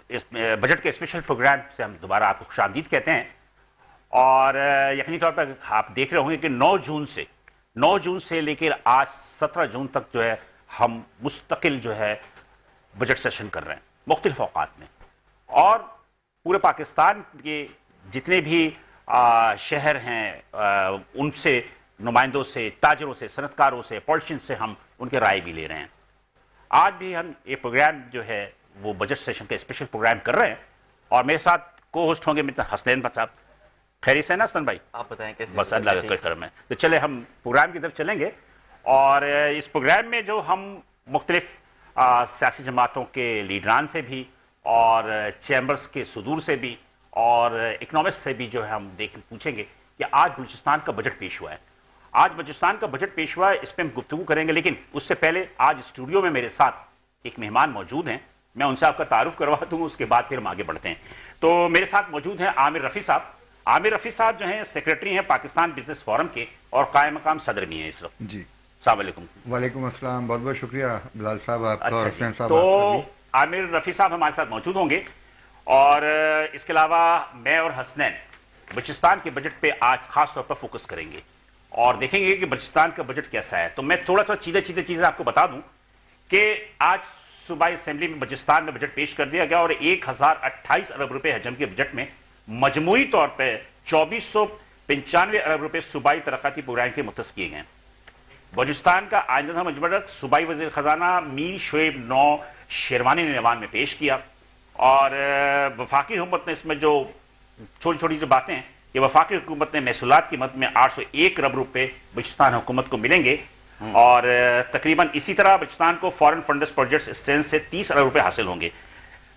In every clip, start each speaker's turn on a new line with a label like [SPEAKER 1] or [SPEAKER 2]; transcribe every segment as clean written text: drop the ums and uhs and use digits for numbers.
[SPEAKER 1] اس budget کے special program سے ہم دوبارہ آپ کو خوش آمدید کہتے ہیں. اور یقینی طور پر آپ دیکھ رہے ہوں گے کہ 9 جون سے لے کر آج 17 جون تک جو ہے ہم مستقل جو ہے بجٹ سیشن کر رہے ہیں مختلف اوقات میں. اور پورے پاکستان کے جتنے بھی شہر ہیں ان سے نمائندوں سے، تاجروں سے، صنعت کاروں سے، پالیٹیشین سے ہم ان کے رائے بھی لے رہے ہیں. آج بھی ہم یہ پروگرام جو ہے وہ بجٹ سیشن کا اسپیشل پروگرام کر رہے ہیں. اور میرے ساتھ کو ہوسٹ ہوں گے مستر حسنین صاحب. خیریت سے نا حسن بھائی؟
[SPEAKER 2] آپ بتائیں کیسے؟
[SPEAKER 1] بس اللہ کا کرم ہے. تو چلے ہم پروگرام کی طرف چلیں گے. اور اس پروگرام میں جو ہم مختلف سیاسی جماعتوں کے لیڈران سے بھی اور چیمبرز کے صدور سے بھی اور اکنامسٹ سے بھی جو ہے ہم پوچھیں گے کہ آج بلوچستان کا بجٹ پیش ہوا ہے. آج بلوچستان کا بجٹ پیش ہوا ہے، اس پہ ہم گفتگو کریں گے. لیکن اس سے پہلے آج اسٹوڈیو میں میرے ساتھ ایک مہمان موجود ہیں. میں ان سے آپ کا تعارف کروا دوں، اس کے بعد پھر ہم آگے بڑھتے ہیں. تو میرے ساتھ موجود ہیں عامر رفیع صاحب. عامر رفیع صاحب جو ہیں سیکریٹری ہیں پاکستان بزنس فورم کے اور قائم مقام صدر بھی ہیں اس وقت.
[SPEAKER 3] جی
[SPEAKER 1] السلام علیکم.
[SPEAKER 3] وعلیکم السلام. بہت بہت شکریہ بلال صاحب آپ کا اور حسین صاحب.
[SPEAKER 1] تو عامر رفیع صاحب ہمارے ساتھ موجود ہوں گے. اور اس کے علاوہ میں اور حسنین بلوچستان کے بجٹ پہ آج خاص طور پر فوکس کریں گے اور دیکھیں گے کہ بلوچستان کا بجٹ کیسا ہے. تو میں تھوڑا سیدھے چیزیں آپ کو بتا دوں کہ آج صوبائی اسمبلی میں بلوچستان میں بجٹ پیش کر دیا گیا اور 1028 ارب روپے حجم کے بجٹ میں مجموعی طور پہ 2495 ارب روپے صوبائی ترقیاتی پروگرام کے مختص کیے گئے. بلوچستان کا آئندہ بجٹ صوبائی وزیر خزانہ میر شعیب نو شیروانی نے ایوان میں پیش کیا. اور وفاقی حکومت نے اس میں جو چھوٹی جو باتیں ہیں کہ وفاقی حکومت نے محصولات کی مد میں 801 ارب روپے بلوچستان حکومت کو ملیں گے. اور تقریباً اسی طرح بلوچستان کو فارن فنڈز پروجیکٹس اسٹرینتھ سے 30 ارب روپے حاصل ہوں گے.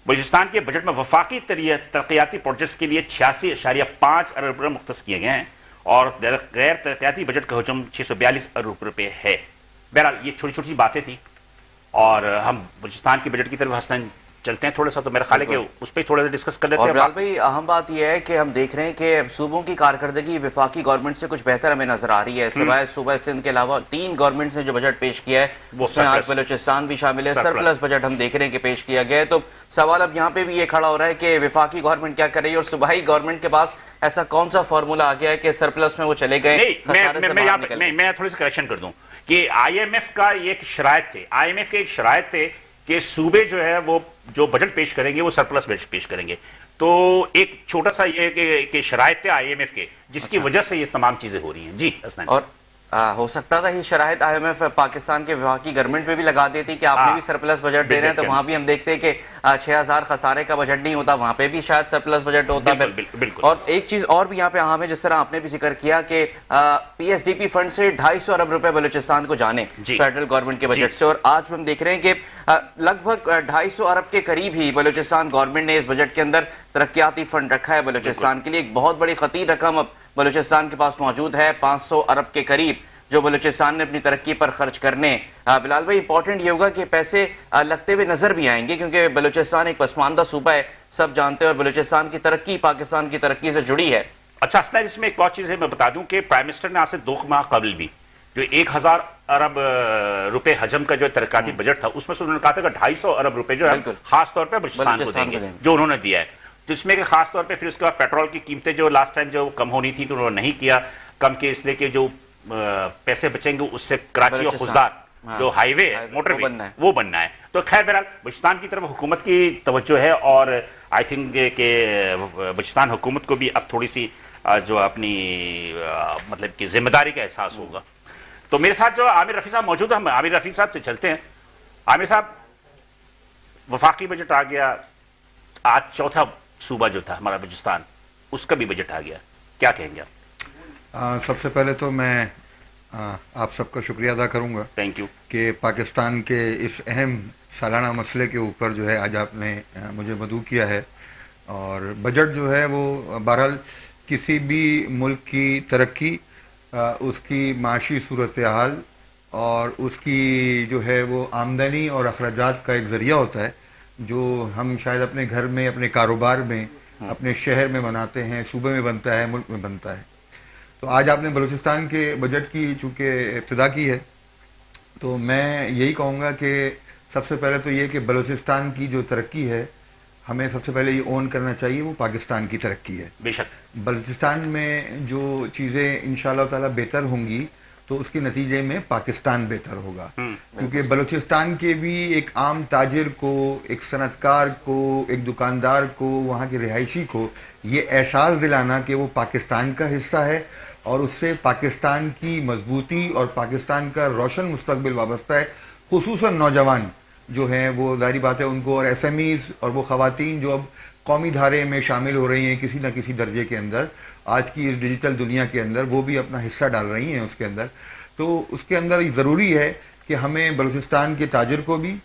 [SPEAKER 1] بلوچستان کے بجٹ میں وفاقی ترقیاتی پروجیکٹس کے لیے 86.5 ارب روپے مختص کیے گئے ہیں اور غیر ترقیاتی بجٹ کا حجم 642 ارب روپے ہے. بہرحال یہ چھوٹی باتیں تھیں اور ہم بلوچستان کے بجٹ کی طرف حسنین چلتے ہیں تھوڑا سا. تو میرا خیال ہے کہ اس پہ تھوڑا سا ڈسکس کر لیتے ہیں.
[SPEAKER 2] اور بلال بھائی اہم بات یہ ہے کہ ہم دیکھ رہے ہیں کہ صوبوں کی کارکردگی وفاقی گورنمنٹ سے کچھ بہتر ہمیں نظر آ رہی ہے. سوائے صوبہ سندھ کے علاوہ 3 گورنمنٹس نے جو بجٹ پیش کیا ہے اس میں آج بلوچستان بھی شامل ہے. سرپلس بجٹ ہم دیکھ رہے ہیں کہ پیش کیا گیا ہے. تو سوال اب یہاں پہ بھی یہ کھڑا ہو رہا ہے کہ وفاقی گورنمنٹ کیا کر رہی ہے اور صوبائی گورنمنٹ کے پاس ایسا کون سا فارمولا آ گیا ہے کہ سرپلس میں وہ چلے گئے؟
[SPEAKER 1] میں تھوڑی سی کریکشن کر دوں کہ آئی ایم ایف کا ایک شرائط تھے. آئی ایم ایف کے ایک شرائط تھے کہ صوبے جو ہے وہ جو بجٹ پیش کریں گے وہ سرپلس بجٹ پیش کریں گے. تو ایک چھوٹا سا یہ کہ شرائط تھے آئی ایم ایف کے جس کی وجہ سے یہ تمام چیزیں ہو رہی ہیں. جی حسنین.
[SPEAKER 2] اور ہو سکتا تھا یہ شرائط آئی ایم ایف پاکستان کے وفاقی گورنمنٹ پہ بھی لگا دیتی کہ آپ نے بھی سرپلس بجٹ دے رہے ہیں تو وہاں بھی ہم دیکھتے ہیں کہ 6000 خسارے کا بجٹ نہیں ہوتا، وہاں پہ بھی شاید سرپلس بجٹ ہوتا. اور ایک چیز اور بھی یہاں پہ اہم ہے جس طرح آپ نے بھی ذکر کیا کہ P S D P fund سے 250 ارب روپے بلوچستان کو جانے فیڈرل گورنمنٹ کے بجٹ سے. اور آج ہم دیکھ رہے ہیں کہ لگ بھگ 250 ارب کے قریب ہی بلوچستان گورنمنٹ نے اس بجٹ کے اندر ترقیاتی فنڈ رکھا ہے بلوچستان کے لیے. ایک بہت بڑی خطیر رقم اب بلوچستان کے پاس موجود ہے 500 ارب کے قریب جو بلوچستان نے اپنی ترقی پر خرچ کرنے. بلال بھائی امپورٹنٹ یہ ہوگا کہ پیسے لگتے ہوئے نظر بھی آئیں گے کیونکہ بلوچستان ایک پسماندہ صوبہ ہے سب جانتے ہیں اور بلوچستان کی ترقی پاکستان کی ترقی سے جڑی ہے.
[SPEAKER 1] اچھا حسنین اس میں ایک اور چیز ہے میں بتا دوں کہ پرائم منسٹر نے آج سے 2 ماہ قبل بھی جو 1000 ارب روپے حجم کا جو ترقیاتی بجٹ تھا اس میں سے انہوں نے کہا تھا کہ 250 ارب روپے جو ہے خاص طور پہ بلوچستان کو دیں گے جو انہوں نے دیا ہے. تو اس میں کہ خاص طور پہ پھر اس کے بعد پیٹرول کی قیمتیں جو لاسٹ ٹائم جو کم ہونی تھی تو انہوں نے نہیں کیا کم کے اس لیے کہ جو پیسے بچیں گے اس سے کراچی اور خزدار جو ہائی وے ہے موٹر وے وہ بننا ہے. تو خیر بہرحال بلوچستان کی طرف حکومت کی توجہ ہے اور آئی تھنک کہ بلوچستان حکومت کو بھی اب تھوڑی سی جو اپنی مطلب کہ ذمہ داری کا احساس ہوگا. تو میرے ساتھ جو عامر رفیع صاحب موجود ہیں ہم عامر رفیع صاحب سے چلتے ہیں. عامر صاحب وفاقی بجٹ آ گیا، آج چوتھا صوبہ جو تھا ہمارا بلوچستان اس کا بھی بجٹ آ گیا، کیا کہیں گے آپ؟
[SPEAKER 3] سب سے پہلے تو میں آپ سب کا شکریہ ادا کروں گا
[SPEAKER 1] تھینک یو
[SPEAKER 3] کہ پاکستان کے اس اہم سالانہ مسئلے کے اوپر جو ہے آج آپ نے مجھے مدعو کیا ہے. اور بجٹ جو ہے وہ بہرحال کسی بھی ملک کی ترقی، اس کی معاشی صورتحال اور اس کی جو ہے وہ آمدنی اور اخراجات کا ایک ذریعہ ہوتا ہے جو ہم شاید اپنے گھر میں، اپنے کاروبار میں، اپنے شہر میں بناتے ہیں، صوبے میں بنتا ہے، ملک میں بنتا ہے. تو آج آپ نے بلوچستان کے بجٹ کی چونکہ ابتدا کی ہے تو میں یہی کہوں گا کہ سب سے پہلے تو یہ کہ بلوچستان کی جو ترقی ہے ہمیں سب سے پہلے یہ اون کرنا چاہیے وہ پاکستان کی ترقی ہے.
[SPEAKER 1] بے شک.
[SPEAKER 3] بلوچستان میں جو چیزیں انشاءاللہ تعالی بہتر ہوں گی تو اس کے نتیجے میں پاکستان بہتر ہوگا, کیونکہ بلوچستان کے بھی ایک عام تاجر کو, ایک صنعت کار کو, ایک دکاندار کو, وہاں کے رہائشی کو یہ احساس دلانا کہ وہ پاکستان کا حصہ ہے اور اس سے پاکستان کی مضبوطی اور پاکستان کا روشن مستقبل وابستہ ہے. خصوصاً نوجوان جو ہیں وہ ظاہری بات ہے ان کو, اور ایس ایم ایز اور وہ خواتین جو اب قومی دھارے میں شامل ہو رہی ہیں کسی نہ کسی درجے کے اندر آج کی اس ڈیجیٹل دنیا کے اندر, وہ بھی اپنا حصہ ڈال رہی ہیں اس کے اندر. تو اس کے اندر ضروری ہے کہ ہمیں بلوچستان کے تاجر کو بھی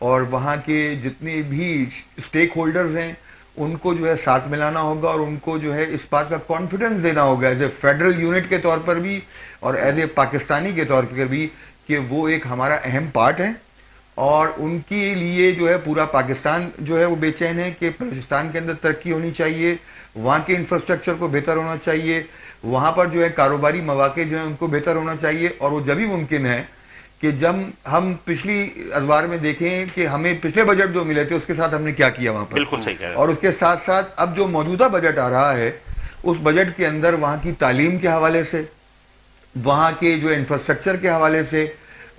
[SPEAKER 3] اور وہاں کے جتنے بھی اسٹیک ہولڈرز ہیں ان کو جو ہے ساتھ ملانا ہوگا اور ان کو جو ہے اس بات کا کانفیڈنس دینا ہوگا ایز اے فیڈرل یونٹ کے طور پر بھی اور ایز اے پاکستانی کے طور پر بھی کہ وہ ایک ہمارا اہم پارٹ ہے, اور ان کے لیے جو ہے پورا پاکستان جو ہے وہ بے چین ہے کہ بلوچستان کے اندر ترقی ہونی چاہیے, وہاں کے انفراسٹرکچر کو بہتر ہونا چاہیے, وہاں پر جو ہے کاروباری مواقع جو ہیں ان کو بہتر ہونا چاہیے. اور وہ جبھی ممکن ہے کہ جب ہم پچھلی ادوار میں دیکھیں کہ ہمیں پچھلے بجٹ جو ملے تھے اس کے ساتھ ہم نے کیا کیا وہاں پر,
[SPEAKER 1] بالکل صحیح کہہ رہے ہیں.
[SPEAKER 3] اور اس کے ساتھ ساتھ اب جو موجودہ بجٹ آ رہا ہے اس بجٹ کے اندر وہاں کی تعلیم کے حوالے سے, وہاں کے جو انفراسٹرکچر کے حوالے سے,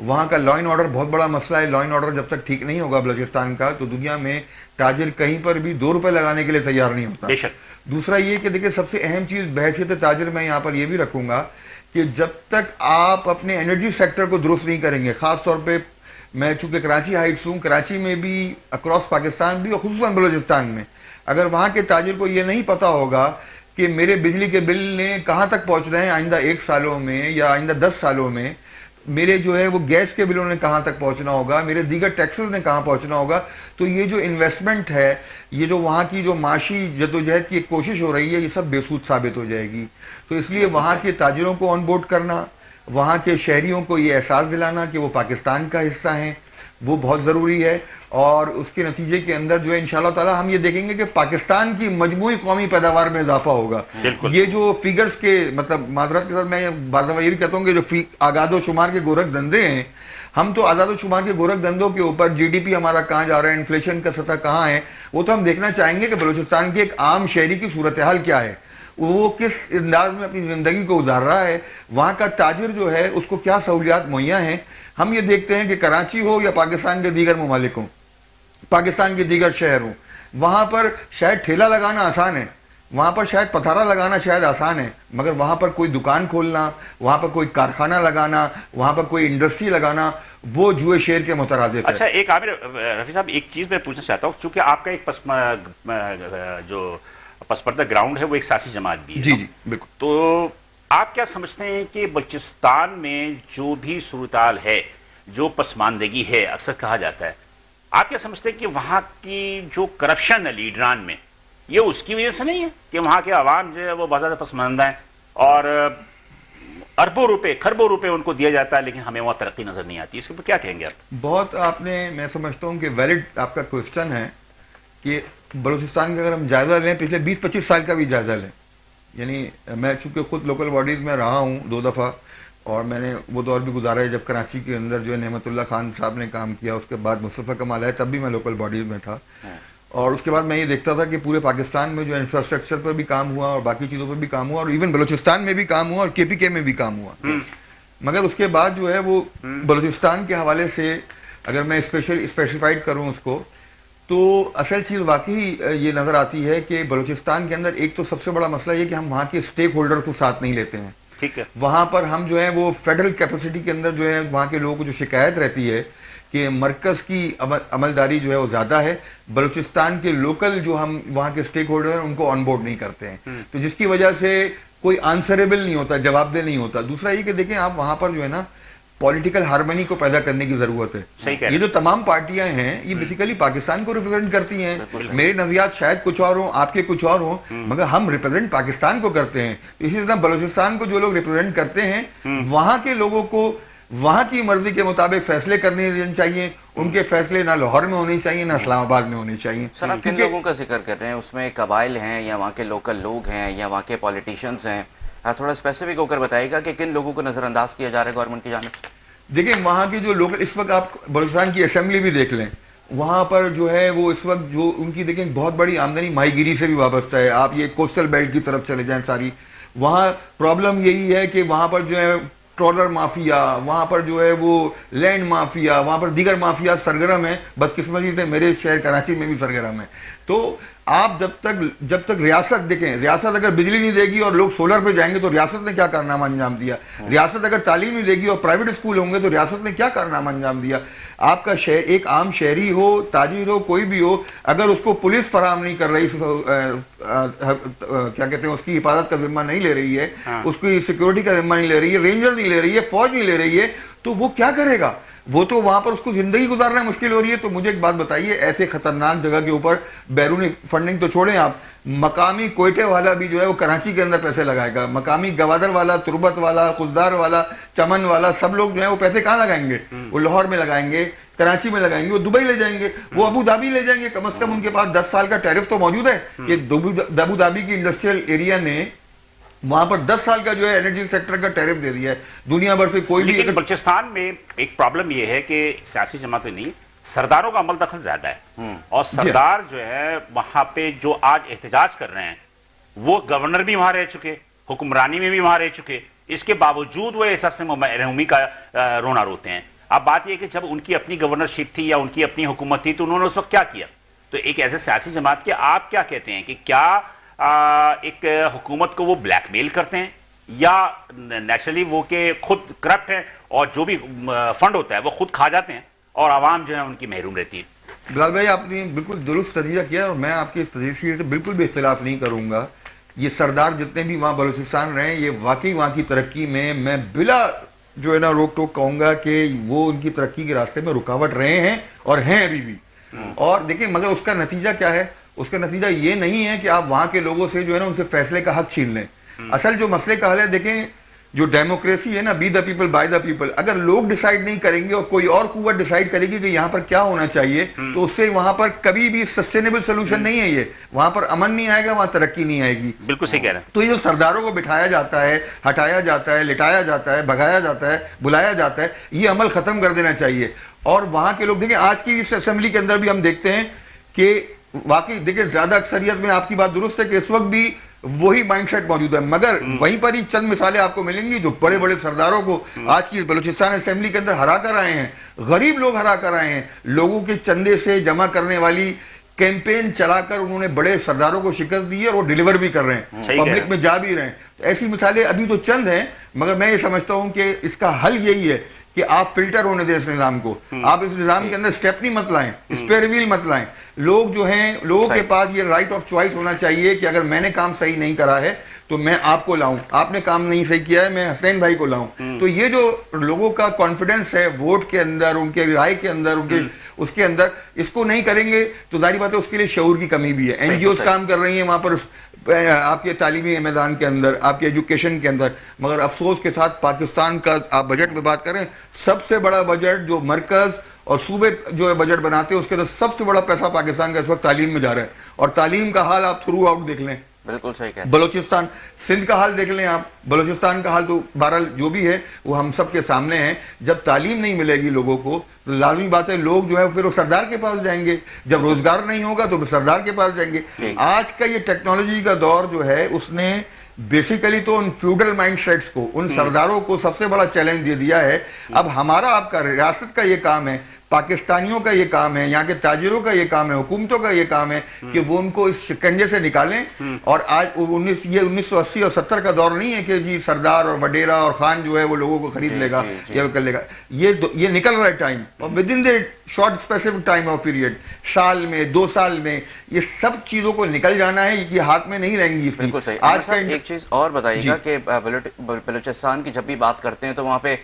[SPEAKER 3] وہاں کا لا اینڈ آرڈر بہت بڑا مسئلہ ہے. لا اینڈ آرڈر جب تک ٹھیک نہیں ہوگا بلوچستان کا تو دنیا میں تاجر کہیں پر بھی 2 روپے لگانے کے لیے تیار نہیں ہوتا.
[SPEAKER 1] بے شک.
[SPEAKER 3] دوسرا یہ کہ دیکھیں سب سے اہم چیز بحیثیت تاجر میں یہاں پر یہ بھی رکھوں گا کہ جب تک آپ اپنے انرجی سیکٹر کو درست نہیں کریں گے, خاص طور پہ میں چونکہ کراچی ہائٹس ہوں, کراچی میں بھی اکراس پاکستان بھی اور خصوصاً بلوچستان میں اگر وہاں کے تاجر کو یہ نہیں پتا ہوگا کہ میرے بجلی کے بل نے کہاں تک پہنچ رہے ہیں آئندہ 1 سالوں میں یا آئندہ 10 سالوں میں, میرے جو ہے وہ گیس کے بلوں نے کہاں تک پہنچنا ہوگا, میرے دیگر ٹیکسز نے کہاں پہنچنا ہوگا, تو یہ جو انویسٹمنٹ ہے, یہ جو وہاں کی جو معاشی جدوجہد کی ایک کوشش ہو رہی ہے, یہ سب بے سود ثابت ہو جائے گی. تو اس لیے وہاں کے تاجروں کو آن بورڈ کرنا, وہاں کے شہریوں کو یہ احساس دلانا کہ وہ پاکستان کا حصہ ہیں, وہ بہت ضروری ہے. اور اس کے نتیجے کے اندر جو ہے انشاءاللہ تعالی ہم یہ دیکھیں گے کہ پاکستان کی مجموعی قومی پیداوار میں اضافہ ہوگا. یہ جو فیگرز کے مطلب معذرت کے ساتھ میں بعض دفعہ یہ بھی کہتا ہوں کہ جو اعداد و شمار کے گورکھ دھندے ہیں, ہم تو اعداد و شمار کے گورکھ دھندوں کے اوپر جی ڈی پی ہمارا کہاں جا رہا ہے, انفلیشن کا سطح کہاں ہے, وہ تو ہم دیکھنا چاہیں گے کہ بلوچستان کے ایک عام شہری کی صورتحال کیا ہے, وہ کس انداز میں اپنی زندگی کو گزار رہا ہے, وہاں کا تاجر جو ہے اس کو کیا سہولیات مہیا ہیں. ہم یہ دیکھتے ہیں کہ کراچی ہو یا پاکستان کے دیگر ممالک ہوں, پاکستان کے دیگر شہر ہوں, وہاں پر شاید ٹھیلا لگانا آسان ہے, وہاں پر شاید پتھارا لگانا شاید آسان ہے, مگر وہاں پر کوئی دکان کھولنا, وہاں پر کوئی کارخانہ لگانا, وہاں پر کوئی انڈسٹری لگانا, وہ جوئے شیر کے مترادف ہے.
[SPEAKER 1] اچھا ایک عامر رفیع صاحب ایک چیز میں پوچھنا چاہتا ہوں, چونکہ آپ کا ایک جو پس پردہ گراؤنڈ ہے وہ ایک سیاسی جماعت بھی ہے.
[SPEAKER 3] جی جی بالکل.
[SPEAKER 1] تو آپ کیا سمجھتے ہیں کہ بلوچستان میں جو بھی صورتحال ہے, جو پسماندگی ہے, اکثر کہا جاتا ہے, آپ کیا سمجھتے ہیں کہ وہاں کی جو کرپشن ہے لیڈران میں, یہ اس کی وجہ سے نہیں ہے کہ وہاں کے عوام جو ہے وہ بہت زیادہ پسماندہ ہیں اور اربوں روپے خربوں روپے ان کو دیا جاتا ہے لیکن ہمیں وہاں ترقی نظر نہیں آتی؟ اس کے اوپر کیا کہیں گے آپ؟
[SPEAKER 3] بہت آپ نے, میں سمجھتا ہوں کہ ویلڈ آپ کا کوشچن ہے کہ بلوچستان کا اگر ہم جائزہ لیں, پچھلے 20-25 سال کا بھی جائزہ لیں, یعنی میں چونکہ خود لوکل باڈیز میں رہا ہوں 2 دفعہ اور میں نے وہ دور بھی گزارا ہے جب کراچی کے اندر جو ہے نعمت اللہ خان صاحب نے کام کیا, اس کے بعد مصطفیٰ کمال آئے, تب بھی میں لوکل باڈیز میں تھا, اور اس کے بعد میں یہ دیکھتا تھا کہ پورے پاکستان میں جو انفراسٹرکچر پر بھی کام ہوا اور باقی چیزوں پر بھی کام ہوا, اور ایون بلوچستان میں بھی کام ہوا اور کے پی کے میں بھی کام ہوا, مگر اس کے بعد جو ہے وہ بلوچستان کے حوالے سے اگر میں اسپیسیفائڈ کروں اس کو, تو اصل چیز واقعی یہ نظر آتی ہے کہ بلوچستان کے اندر ایک تو سب سے بڑا مسئلہ یہ کہ ہم وہاں کے اسٹیک ہولڈر کو ساتھ نہیں لیتے ہیں.
[SPEAKER 1] ٹھیک ہے,
[SPEAKER 3] وہاں پر ہم جو ہے وہ فیڈرل کیپیسٹی کے اندر جو ہے وہاں کے لوگوں کو جو شکایت رہتی ہے کہ مرکز کی عملداری جو ہے وہ زیادہ ہے, بلوچستان کے لوکل جو ہم وہاں کے اسٹیک ہولڈر ہیں ان کو آن بورڈ نہیں کرتے ہیں, تو جس کی وجہ سے کوئی آنسریبل نہیں ہوتا, جواب دہ نہیں ہوتا. دوسرا یہ کہ دیکھیں آپ وہاں پر جو ہے نا پولیٹیکل ہارمنی کو پیدا کرنے کی ضرورت ہے. یہ جو تمام پارٹیاں ہیں یہ بیسیکلی پاکستان کو ریپرزینٹ کرتی ہیں. میرے نظریات شاید کچھ اور ہوں, آپ کے کچھ اور ہوں, مگر ہم ریپرزینٹ پاکستان کو کرتے ہیں. اسی طرح بلوچستان کو جو لوگ ریپرزینٹ کرتے ہیں وہاں کے لوگوں کو وہاں کی مرضی کے مطابق فیصلے کرنے چاہیے. ان کے فیصلے نہ لاہور میں ہونے چاہیے نہ اسلام آباد میں ہونے چاہیے.
[SPEAKER 2] سر آپ کن لوگوں کا ذکر کر رہے ہیں, اس میں قبائل ہیں یا وہاں کے لوکل لوگ ہیں یا وہاں کے پولیٹیشنز ہیں, تھوڑا اسپیسیفک ہو کر بتائیے گا کہ کن لوگوں کو نظر انداز کیا جا رہا ہے گورنمنٹ کی جانب سے؟
[SPEAKER 3] دیکھیں وہاں کی جو لوکل, اس وقت آپ بلوچستان کی اسمبلی بھی دیکھ لیں, وہاں پر جو ہے وہ اس وقت جو ان کی دیکھیں بہت بڑی آمدنی ماہی گیری سے بھی وابستہ ہے. آپ یہ کوسٹل بیلٹ کی طرف چلے جائیں ساری, وہاں پرابلم یہی ہے کہ وہاں پر جو ہے ٹرولر مافیا, وہاں پر جو ہے وہ لینڈ مافیا, وہاں پر دیگر مافیا سرگرم ہیں. بدقسمتی سے میرے شہر کراچی میں بھی سرگرم ہیں. تو آپ جب تک ریاست دیکھیں, ریاست اگر بجلی نہیں دے گی اور لوگ سولر پہ جائیں گے تو ریاست نے کیا کارنامہ انجام دیا. ریاست اگر تعلیم نہیں دے گی اور پرائیویٹ اسکول ہوں گے تو ریاست نے کیا کارنامہ انجام دیا. آپ کا ایک عام شہری ہو, تاجر ہو, کوئی بھی ہو, اگر اس کو پولیس فراہم نہیں کر رہی, کیا کہتے ہیں, اس کی حفاظت کا ذمہ نہیں لے رہی ہے, اس کی سیکورٹی کا ذمہ نہیں لے رہی ہے, رینجر نہیں لے رہی ہے, فوج نہیں لے رہی ہے, تو وہ کیا کرے گا. وہ تو وہاں پر اس کو زندگی گزارنا مشکل ہو رہی ہے. تو مجھے ایک بات بتائیے, ایسے خطرناک جگہ کے اوپر بیرونی فنڈنگ تو چھوڑیں آپ, مقامی کوئٹے والا بھی جو ہے وہ کراچی کے اندر پیسے لگائے گا. مقامی گوادر والا, تربت والا, خزدار والا, چمن والا, سب لوگ جو ہے وہ پیسے کہاں لگائیں گے؟ وہ لاہور میں لگائیں گے, کراچی میں لگائیں گے, وہ دبئی لے جائیں گے, وہ ابو دھابی لے جائیں گے. کم از کم ان کے پاس 10 سال کا ٹیرف تو موجود ہے کہ ابو دھابی کی انڈسٹریل ایریا نے وہاں پر 10 سال کا جو ہے انرجی سیکٹر کا ٹیرف دے دیا ہے. دنیا بھر سے کوئی بھی.
[SPEAKER 1] لیکن بلوچستان میں ایک پرابلم یہ ہے کہ سیاسی جماعتیں نہیں, سرداروں کا عمل دخل زیادہ ہے, اور سردار جو ہے وہاں پہ جو آج احتجاج کر رہے ہیں وہ گورنر بھی وہاں رہ چکے, حکمرانی میں بھی وہاں رہ چکے, اس کے باوجود وہ احساس محرومی کا رونا روتے ہیں. اب بات یہ کہ جب ان کی اپنی گورنرشپ تھی یا ان کی اپنی حکومت تھی تو انہوں نے اس وقت کیا کیا. تو ایک ایسے سیاسی جماعت کے آپ کیا کہتے ہیں کہ کیا ایک حکومت کو وہ بلیک میل کرتے ہیں, یا نیچرلی وہ کہ خود کرپٹ ہیں اور جو بھی فنڈ ہوتا ہے وہ خود کھا جاتے ہیں اور عوام جو ہے ان کی محروم رہتی ہے.
[SPEAKER 3] بلال بھائی, آپ نے بالکل درست تجزیہ کیا اور میں آپ کی اس تجزیے سے بالکل بھی اختلاف نہیں کروں گا. یہ سردار جتنے بھی وہاں بلوچستان رہے ہیں, یہ واقعی وہاں کی ترقی میں بلا جو ہے نا روک ٹوک کہوں گا کہ وہ ان کی ترقی کے راستے میں رکاوٹ رہے ہیں اور ہیں ابھی بھی. اور دیکھیں مگر اس کا نتیجہ کیا ہے؟ اس کا نتیجہ یہ نہیں ہے کہ آپ وہاں کے لوگوں سے جو ہے نا ان سے فیصلے کا حق چھین لیں. اصل جو مسئلے کا حل ہے, دیکھیں جو ڈیموکریسی ہے نا, by the people by the people, اگر لوگ ڈیسائیڈ نہیں کریں گے اور کوئی اور قوت ڈیسائیڈ کرے گی کہ یہاں پر کیا ہونا چاہیے, تو اس سے وہاں پر کبھی بھی سسٹینیبل سولوشن نہیں ہے. یہ وہاں پر امن نہیں آئے گا, وہاں ترقی نہیں آئے گی.
[SPEAKER 1] بالکل صحیح کہہ رہے ہیں.
[SPEAKER 3] تو یہ جو سرداروں کو بٹھایا جاتا ہے, ہٹایا جاتا ہے, لٹایا جاتا ہے, بھگایا جاتا ہے, بلایا جاتا ہے, یہ عمل ختم کر دینا چاہیے. اور وہاں کے لوگ دیکھیں آج کی اس اسمبلی کے اندر بھی ہم دیکھتے ہیں کہ واقعی دیکھیں زیادہ اکثریت میں آپ کی بات درست ہے کہ اس وقت بھی وہی مائنڈ سیٹ موجود ہے, مگر وہیں پر ہی چند مثالیں آپ کو ملیں گی جو بڑے بڑے سرداروں کو آج کی بلوچستان اسمبلی کے اندر ہرا کر آئے ہیں. غریب لوگ ہرا کر آئے ہیں, لوگوں کے چندے سے جمع کرنے والی کیمپین چلا کر انہوں نے بڑے سرداروں کو شکست دی ہے اور وہ ڈیلیور بھی کر رہے ہیں, پبلک میں جا بھی رہے ہیں. ایسی مثالیں ابھی تو چند ہیں, مگر میں یہ سمجھتا ہوں کہ اس کا حل یہی ہے کہ آپ فلٹر ہونے دیں اس نظام کو. آپ اس نظام کے اندر سٹیپنی مت لائیں, اسپیئر ویل مت لائیں. لوگ جو ہیں, لوگوں کے پاس یہ رائٹ آف چوائس ہونا چاہیے کہ اگر میں نے کام صحیح نہیں کرا ہے تو میں آپ کو لاؤں, آپ نے کام نہیں صحیح کیا ہے میں حسین بھائی کو لاؤں. تو یہ جو لوگوں کا کانفیڈنس ہے ووٹ کے اندر, ان کے رائے کے اندر, ان کے اس کے اندر, اس کو نہیں کریں گے تو ظاہری بات ہے اس کے لیے شعور کی کمی بھی ہے. این جی اوز کام کر رہی ہیں وہاں پر آپ کے تعلیمی میدان کے اندر, آپ کے ایجوکیشن کے اندر, مگر افسوس کے ساتھ پاکستان کا آپ بجٹ میں بات کریں, سب سے بڑا بجٹ جو مرکز اور صوبے جو ہے بجٹ بناتے ہیں اس کے اندر سب سے بڑا پیسہ پاکستان کا اس وقت تعلیم میں جا رہا ہے. اور تعلیم کا حال آپ تھرو آؤٹ دیکھ لیں,
[SPEAKER 2] بالکل صحیح کہہ.
[SPEAKER 3] بلوچستان سندھ کا حال دیکھ لیں آپ, بلوچستان کا حال تو بہرحال جو بھی ہے وہ ہم سب کے سامنے ہے. جب تعلیم نہیں ملے گی لوگوں کو تو لازمی بات ہے لوگ جو ہے پھر وہ سردار کے پاس جائیں گے, جب روزگار نہیں ہوگا تو سردار کے پاس جائیں گے. آج کا یہ ٹیکنالوجی کا دور جو ہے اس نے بیسیکلی تو ان فیوڈل مائنڈ سیٹس کو, ان سرداروں کو سب سے بڑا چیلنج دے دیا ہے. اب ہمارا آپ کا ریاست کا یہ کام ہے, پاکستانیوں کا یہ کام ہے, یہاں کے تاجروں کا یہ کام ہے, حکومتوں کا یہ کام ہے کہ وہ ان کو اس شکنجے سے نکالیں. اور آج یہ 1980 اور 70 کا دور نہیں ہے کہ جی سردار اور وڈیرا اور خان جو ہے وہ لوگوں کو خرید لے گا یا کر لے گا. یہ نکل رہا ہے ٹائم, اور with in the short specific time of period, سال میں 2 سال میں یہ سب چیزوں کو نکل جانا ہے, یہ ہاتھ میں نہیں رہیں گی.
[SPEAKER 2] بالکل صحیح. آج کا ایک چیز اور بتائیے گا کہ بلوچستان کی جب بھی بات کرتے ہیں تو وہاں پہ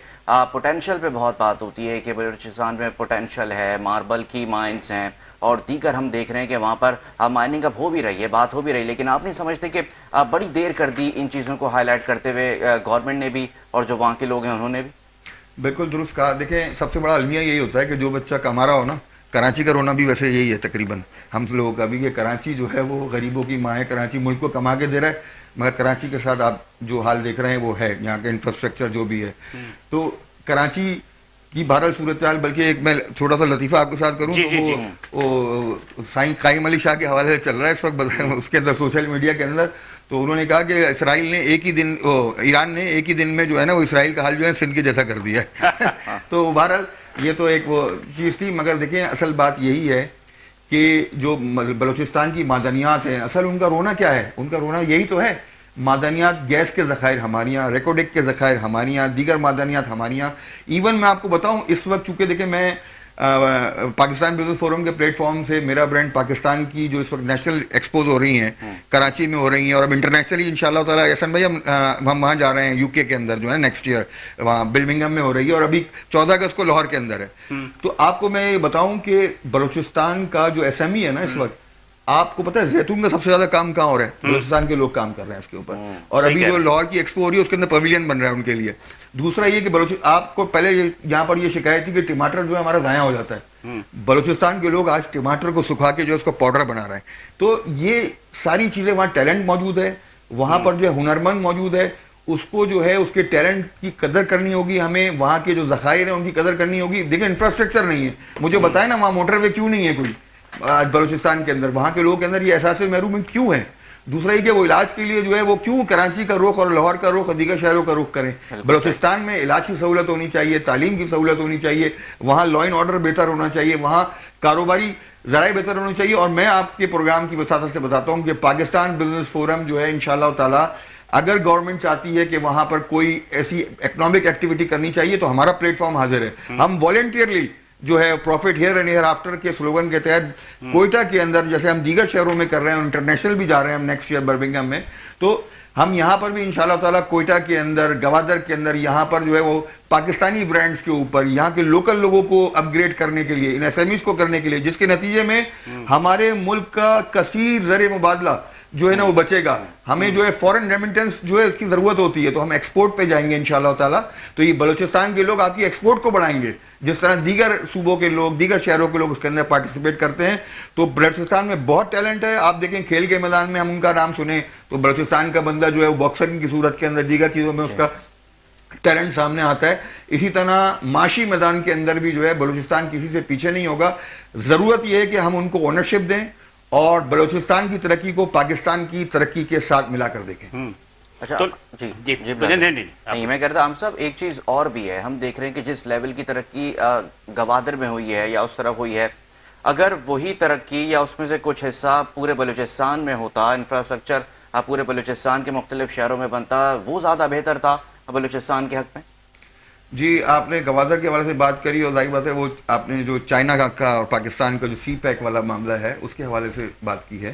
[SPEAKER 2] پوٹینشیل پہ بہت بات ہوتی ہے کہ بلوچستان میں پوٹینشیل ہے, ماربل کی مائنز ہیں اور دیگر ہم دیکھ رہے ہیں کہ وہاں پر مائننگ اب ہو بھی رہی ہے, بات ہو بھی رہی ہے, لیکن آپ نہیں سمجھتے کہ بڑی دیر کر دی ان چیزوں کو ہائی لائٹ کرتے ہوئے گورنمنٹ نے بھی اور جو وہاں کے لوگ ہیں انہوں نے بھی؟
[SPEAKER 3] بالکل درست کہا. دیکھیں سب سے بڑا المیہ یہی ہوتا ہے کہ جو بچہ کما رہا ہو نا, کراچی کا رونا بھی ویسے یہی ہے تقریباً ہم لوگوں کا بھی, کہ کراچی جو ہے وہ غریبوں کی ماں ہے, کراچی ملک کو کما کے دے رہا ہے, مگر کراچی کے ساتھ آپ جو حال دیکھ رہے ہیں وہ ہے, یہاں کا انفراسٹرکچر جو بھی ہے. تو کراچی کی بہرحال صورتحال، بلکہ ایک میں تھوڑا سا لطیفہ آپ کے ساتھ کروں تو وہ سائیں قائم علی شاہ کے حوالے سے چل رہا ہے اس وقت اس کے اندر سوشل میڈیا کے اندر، تو انہوں نے کہا کہ اسرائیل نے ایران نے ایک ہی دن میں جو ہے نا وہ اسرائیل کا حال جو ہے سندھ کے جیسا کر دیا ہے تو بہرحال یہ تو ایک وہ چیز تھی، مگر دیکھیں اصل بات یہی ہے کہ جو بلوچستان کی معدنیات ہیں، اصل ان کا رونا کیا ہے؟ ان کا رونا یہی تو ہے، معدنیات، گیس کے ذخائر ہمارے یہاں، ریکوڈک کے ذخائر ہمارے یہاں، دیگر معدنیات ہمارے یہاں. ایون میں آپ کو بتاؤں اس وقت چونکہ دیکھیں میں پاکستان بزنس فورم کے پلیٹ فارم سے میرا برانڈ پاکستان کی جو اس وقت نیشنل ایکسپوز ہو رہی ہیں کراچی میں ہو رہی ہیں، اور اب انٹرنیشنلی انشاءاللہ تعالیٰ احسن بھائی ہم وہاں جا رہے ہیں یو کے اندر جو ہے نیکسٹ ایئر، وہاں برمنگھم میں ہو رہی ہے، اور ابھی 14 اگست کو لاہور کے اندر ہے. تو آپ کو میں یہ بتاؤں کہ بلوچستان کا جو ایس ایم ای ہے نا اس وقت، آپ کو پتہ ہے زیتون کا سب سے زیادہ کام کہاں ہو رہا ہے؟ بلوچستان کے لوگ کام کر رہے ہیں اس کے اوپر، اور ابھی جو لاہور کی ایکسپو ہو رہی ہے اس کے اندر پویلین بن رہا ہے ان کے لیے. دوسرا یہ کہ آپ کو پہلے یہاں پر یہ شکایت تھی کہ ٹماٹر جو ہے ہمارا ضائع ہو جاتا ہے، بلوچستان کے لوگ آج ٹماٹر کو سکھا کے جو ہے اس کو پاؤڈر بنا رہے ہیں. تو یہ ساری چیزیں، وہاں ٹیلنٹ موجود ہے، وہاں پر جو ہے ہنرمند موجود ہے، اس کو جو ہے اس کے ٹیلنٹ کی قدر کرنی ہوگی، ہمیں وہاں کے جو ذخائر ہیں ان کی قدر کرنی ہوگی. دیکھیں انفراسٹرکچر نہیں ہے، مجھے بتائیں نا وہاں موٹر وے کیوں نہیں ہے کوئی آج بلوچستان کے اندر؟ وہاں کے لوگوں کے اندر یہ احساس محرومیت کیوں ہے؟ دوسرا یہ کہ وہ علاج کے لیے جو ہے وہ کیوں کراچی کا رخ اور لاہور کا رخ اور دیگر شہروں کا رخ کریں؟ بلوچستان میں علاج کی سہولت ہونی چاہیے، تعلیم کی سہولت ہونی چاہیے، وہاں لا اینڈ آرڈر بہتر ہونا چاہیے، وہاں کاروباری ذرائع بہتر ہونے چاہیے. اور میں آپ کے پروگرام کی وساطت سے بتاتا ہوں کہ پاکستان بزنس فورم جو ہے انشاءاللہ تعالی اگر گورنمنٹ چاہتی ہے کہ وہاں پر کوئی ایسی اکنامک ایکٹیویٹی کرنی چاہیے تو ہمارا پلیٹ فارم حاضر ہے. ہم والنٹیئرلی جو ہے profit here and hereafter کے سلوگن کے تحت کوئٹہ کے اندر جیسے ہم دیگر شہروں میں کر رہے ہیں، انٹرنیشنل بھی جا رہے ہیں ہم نیکسٹ ایئر برمنگھم میں، تو ہم یہاں پر بھی انشاءاللہ تعالیٰ کوئٹہ کے اندر، گوادر کے اندر، یہاں پر جو ہے وہ پاکستانی برانڈز کے اوپر یہاں کے لوکل لوگوں کو اپ گریڈ کرنے کے لیے، ان ایس ایم ایز کو کرنے کے لیے، جس کے نتیجے میں ہمارے ملک کا کثیر زر مبادلہ جو ہے نا وہ بچے گا. ہمیں جو ہے فورن ریمیٹنس جو ہے اس کی ضرورت ہوتی ہے، تو ہم ایکسپورٹ پہ جائیں گے انشاءاللہ تعالیٰ. تو یہ بلوچستان کے لوگ آپ کی ایکسپورٹ کو بڑھائیں گے، جس طرح دیگر صوبوں کے لوگ، دیگر شہروں کے لوگ اس کے اندر پارٹیسپیٹ کرتے ہیں. تو بلوچستان میں بہت ٹیلنٹ ہے. آپ دیکھیں کھیل کے میدان میں ہم ان کا نام سنیں تو بلوچستان کا بندہ جو ہے وہ باکسنگ کی صورت کے اندر، دیگر چیزوں میں اس کا ٹیلنٹ سامنے آتا ہے. اسی طرح معاشی میدان کے اندر بھی جو ہے بلوچستان کسی سے پیچھے نہیں ہوگا. ضرورت یہ ہے کہ ہم ان کو اونرشپ دیں اور بلوچستان کی ترقی کو پاکستان کی ترقی کے ساتھ ملا کر دیکھیں.
[SPEAKER 2] اچھا جی نہیں میں کہتا ہم سب ایک چیز اور بھی ہے، ہم دیکھ رہے ہیں کہ جس لیول کی ترقی گوادر میں ہوئی ہے یا اس طرف ہوئی ہے، اگر وہی ترقی یا اس میں سے کچھ حصہ پورے بلوچستان میں ہوتا، انفراسٹرکچر پورے بلوچستان کے مختلف شہروں میں بنتا، وہ زیادہ بہتر تھا بلوچستان کے حق میں.
[SPEAKER 3] جی آپ نے گوادر کے حوالے سے بات کری، اور ظاہر بات ہے وہ آپ نے جو چائنا کا اور پاکستان کا جو سی پیک والا معاملہ ہے اس کے حوالے سے بات کی ہے،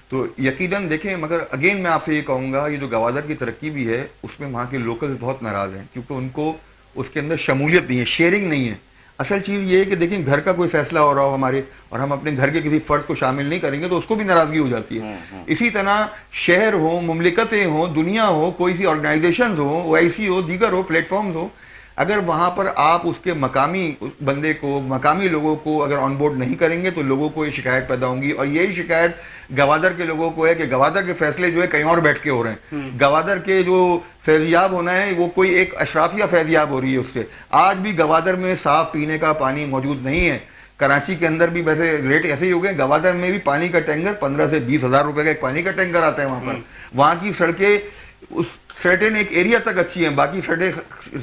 [SPEAKER 3] تو یقیناً دیکھیں، مگر اگین میں آپ سے یہ کہوں گا یہ جو گوادر کی ترقی بھی ہے اس میں وہاں کے لوکلز بہت ناراض ہیں، کیونکہ ان کو اس کے اندر شمولیت نہیں ہے، شیئرنگ نہیں ہے. اصل چیز یہ ہے کہ دیکھیں گھر کا کوئی فیصلہ ہو رہا ہو ہمارے اور ہم اپنے گھر کے کسی فرد کو شامل نہیں کریں گے تو اس کو بھی ناراضگی ہو جاتی ہے. اسی طرح شہر ہو، مملکتیں ہوں، دنیا ہو، کوئی سی آرگنائزیشنز ہوں، او آئی سی ہو، دیگر ہو، پلیٹ فارمز ہو، اگر وہاں پر آپ اس کے مقامی بندے کو، مقامی لوگوں کو اگر آن بورڈ نہیں کریں گے تو لوگوں کو یہ شکایت پیدا ہوں گی. اور یہی شکایت گوادر کے لوگوں کو ہے کہ گوادر کے فیصلے جو ہے کہیں اور بیٹھ کے ہو رہے ہیں. گوادر کے جو فیضیاب ہونا ہے وہ کوئی ایک اشرافیہ فیضیاب ہو رہی ہے اس سے. آج بھی گوادر میں صاف پینے کا پانی موجود نہیں ہے. کراچی کے اندر بھی ویسے ریٹ ایسے ہی ہو گئے، گوادر میں بھی پانی کا ٹینکر 15 سے 20 ہزار روپے کا ایک پانی کا ٹینکر آتا ہے وہاں پر. وہاں کی سڑکیں اس سرٹن ایک ایریا تک اچھی ہیں، باقی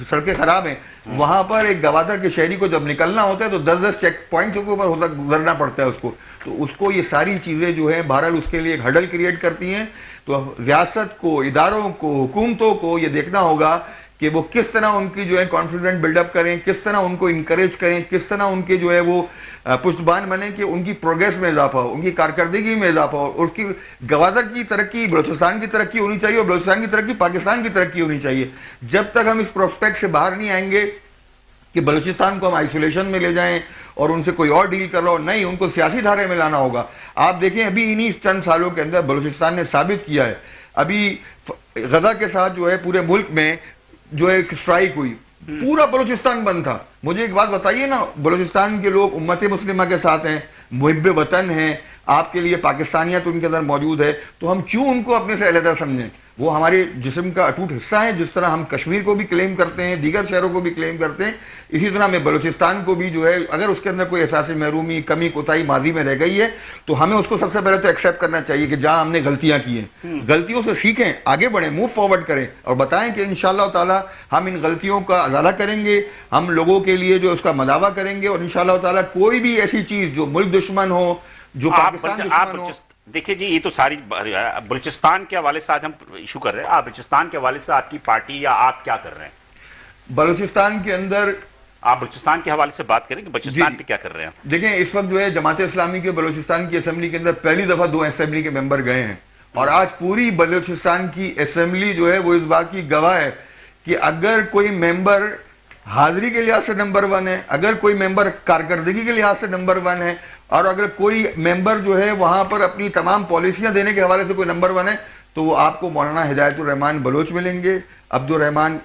[SPEAKER 3] سڑکیں خراب ہیں. وہاں پر ایک گوادر کے شہری کو جب نکلنا ہوتا ہے تو 10 چیک پوائنٹوں کے اوپر گزرنا پڑتا ہے اس کو. تو اس کو یہ ساری چیزیں جو ہیں بہرحال اس کے لیے ایک ہڈل کریٹ کرتی ہیں. تو ریاست کو، اداروں کو، حکومتوں کو یہ دیکھنا ہوگا کہ وہ کس طرح ان کی جو ہے کانفیڈنٹ بلڈ اپ کریں، کس طرح ان کو انکریج کریں، کس طرح ان کے جو ہے وہ پشتبان بنیں کہ ان کی پروگریس میں اضافہ ہو، ان کی کارکردگی میں اضافہ ہو. اور اس کی گوادر کی ترقی بلوچستان کی ترقی ہونی چاہیے اور بلوچستان کی ترقی پاکستان کی ترقی ہونی چاہیے. جب تک ہم اس پروسپیکٹ سے باہر نہیں آئیں گے کہ بلوچستان کو ہم آئسولیشن میں لے جائیں اور ان سے کوئی اور ڈیل کر رہا ہو، نہیں، ان کو سیاسی دھارے میں لانا ہوگا. آپ دیکھیں ابھی انہی چند سالوں کے اندر بلوچستان نے ثابت کیا ہے. ابھی غزہ کے ساتھ جو ہے پورے ملک میں جو ایک اسٹرائک ہوئی، پورا بلوچستان بند تھا. مجھے ایک بات بتائیے نا، بلوچستان کے لوگ امت مسلمہ کے ساتھ ہیں، محب وطن ہیں، آپ کے لیے پاکستانیت ان کے اندر موجود ہے، تو ہم کیوں ان کو اپنے سے علیحدہ سمجھیں؟ وہ ہمارے جسم کا اٹوٹ حصہ ہے. جس طرح ہم کشمیر کو بھی کلیم کرتے ہیں, دیگر شہروں کو بھی کلیم کرتے ہیں, اسی طرح ہمیں بلوچستان کو بھی جو ہے اگر اس کے اندر کوئی احساس محرومی, کمی, کوتاہی ماضی میں رہ گئی ہے تو ہمیں اس کو سب سے پہلے تو ایکسیپٹ کرنا چاہیے کہ جہاں ہم نے غلطیاں کی ہیں, غلطیوں سے سیکھیں, آگے بڑھیں, موو فارورڈ کریں اور بتائیں کہ انشاءاللہ تعالی ہم ان غلطیوں کا ازالہ کریں گے, ہم لوگوں کے لیے جو اس کا مداوع کریں گے, اور انشاءاللہ تعالی کوئی بھی ایسی چیز جو ملک دشمن ہو, جو پاکستان دشمن ہو.
[SPEAKER 1] دیکھیے جی, یہ تو ساری بلوچستان کے حوالے سے آج ہم ایشو کر رہے ہیں. آپ بلوچستان کے حوالے سے آپ کی پارٹی یا آپ کیا کر رہے ہیں
[SPEAKER 3] بلوچستان کے اندر؟
[SPEAKER 1] آپ بلوچستان کے حوالے سے بات کریں کہ بلوچستان پہ کیا کر رہے ہیں.
[SPEAKER 3] دیکھیں اس وقت جو ہے جماعت اسلامی کے بلوچستان کی اسمبلی کے اندر پہلی دفعہ 2 اسمبلی کے ممبر گئے ہیں, اور آج پوری بلوچستان کی اسمبلی جو ہے وہ اس بات کی گواہ ہے کہ اگر کوئی ممبر حاضری کے لحاظ سے نمبر 1 ہے, اگر کوئی ممبر کارکردگی کے لحاظ سے نمبر 1 ہے, اور اگر کوئی ممبر جو ہے وہاں پر اپنی تمام پالیسیاں دینے کے حوالے سے کوئی نمبر 1 ہے, تو وہ آپ کو مولانا ہدایت الرحمان بلوچ ملیں گے, عبد الرحمان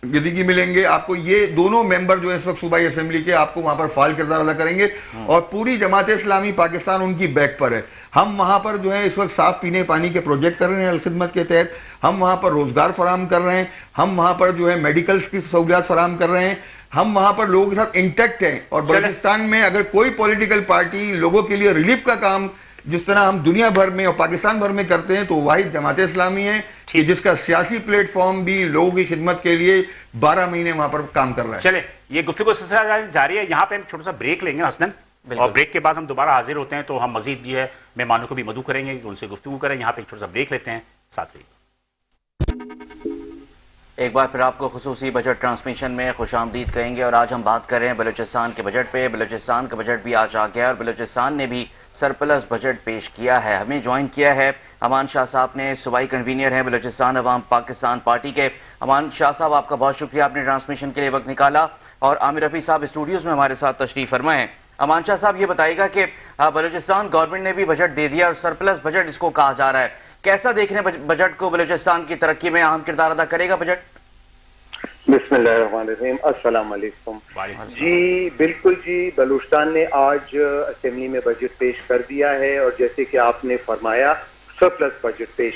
[SPEAKER 3] گدیگی ملیں گے. آپ کو یہ دونوں ممبر جو اس وقت صوبائی اسمبلی کے آپ کو وہاں پر فعال کردار ادا کریں گے, اور پوری جماعت اسلامی پاکستان ان کی بیک پر ہے. ہم وہاں پر جو ہے اس وقت صاف پینے پانی کے پروجیکٹ کر رہے ہیں الخدمت کے تحت, ہم وہاں پر روزگار فراہم کر رہے ہیں, ہم وہاں پر جو ہے میڈیکلز کی سہولیات فراہم کر رہے ہیں, ہم وہاں پر لوگوں کے ساتھ انٹیکٹ ہیں. اور بلوچستان میں اگر کوئی پولیٹیکل پارٹی لوگوں کے لیے ریلیف کا کام جس طرح ہم دنیا بھر میں اور پاکستان بھر میں کرتے ہیں, تو واحد جماعت اسلامی ہے کہ جس کا سیاسی پلیٹ فارم بھی لوگوں کی خدمت کے لیے 12 مہینے وہاں پر کام کر رہا ہے.
[SPEAKER 1] چلے یہ گفتگو سلسلہ جاری ہے, یہاں پہ ہم چھوٹا سا بریک لیں گے حسنین, اور بریک کے بعد ہم دوبارہ حاضر ہوتے ہیں. تو ہم مزید جو ہے مہمانوں کو بھی مدعو کریں گے کہ ان سے گفتگو کریں. یہاں پہ ایک چھوٹا سا بریک لیتے ہیں, ساتھ رہیے.
[SPEAKER 2] ایک بار پھر آپ کو خصوصی بجٹ ٹرانسمیشن میں خوش آمدید کہیں گے, اور آج ہم بات کر رہے ہیں بلوچستان کے بجٹ پہ. بلوچستان کا بجٹ بھی آج آ گیا ہے اور بلوچستان نے بھی سرپلس بجٹ پیش کیا ہے. ہمیں جوائن کیا ہے امان شاہ صاحب نے, صوبائی کنوینر ہیں بلوچستان عوام پاکستان پارٹی کے. امان شاہ صاحب آپ کا بہت شکریہ, آپ نے ٹرانسمیشن کے لیے وقت نکالا, اور عامر رفیع صاحب اسٹوڈیوز میں ہمارے ساتھ تشریف فرما ہیں. امان شاہ صاحب یہ بتائیے گا کہ بلوچستان گورنمنٹ نے بھی بجٹ دے دیا اور سرپلس بجٹ اس کو کہا جا رہا ہے, کیسا دیکھ رہے ہیں بجٹ کو؟ بلوچستان کی ترقی میں اہم کردار ادا کرے گا بجٹ؟
[SPEAKER 4] بسم اللہ الرحمن الرحیم, السلام علیکم. جی بالکل جی, بلوچستان نے آج اسمبلی میں بجٹ پیش کر دیا ہے, اور جیسے کہ آپ نے فرمایا سرپلس بجٹ پیش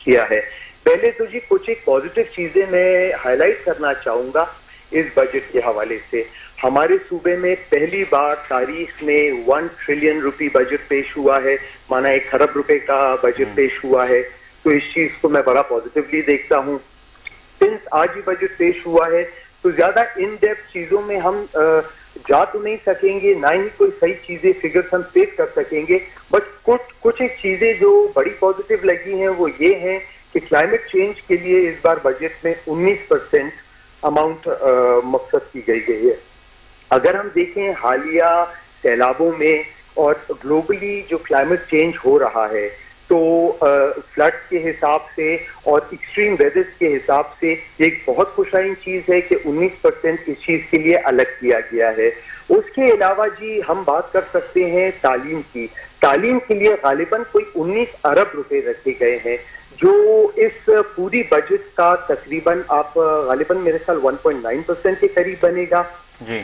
[SPEAKER 4] کیا ہے. پہلے تو جی کچھ ایک پازیٹیو چیزیں میں ہائی لائٹ کرنا چاہوں گا اس بجٹ کے حوالے سے. ہمارے صوبے میں پہلی بار تاریخ میں 1 ٹریلین روپی بجٹ پیش ہوا ہے, مانا 1 ارب روپے کا بجٹ پیش ہوا ہے. تو اس چیز کو میں بڑا پازیٹیولی دیکھتا ہوں. سنس آج ہی بجٹ پیش ہوا ہے تو زیادہ ان ڈیپتھ چیزوں میں ہم جا تو نہیں سکیں گے, نہ ہی کوئی صحیح چیزیں فگرز ہم پیش کر سکیں گے, بٹ کچھ ایک چیزیں جو بڑی پازیٹیو لگی ہیں وہ یہ ہیں کہ کلائمیٹ چینج کے لیے اس بار بجٹ میں 19% اماؤنٹ مقصد کی گئی ہے. اگر ہم دیکھیں حالیہ سیلابوں میں اور گلوبلی جو کلائمیٹ چینج ہو رہا ہے, تو فلڈ کے حساب سے اور ایکسٹریم ویدرز کے حساب سے ایک بہت خوشائن چیز ہے کہ 19% اس چیز کے لیے الگ کیا گیا ہے. اس کے علاوہ جی ہم بات کر سکتے ہیں تعلیم کی. تعلیم کے لیے غالباً کوئی 19 ارب روپے رکھے گئے ہیں, جو اس پوری بجٹ کا تقریباً آپ غالباً میرے خیال 1.9% کے قریب بنے گا,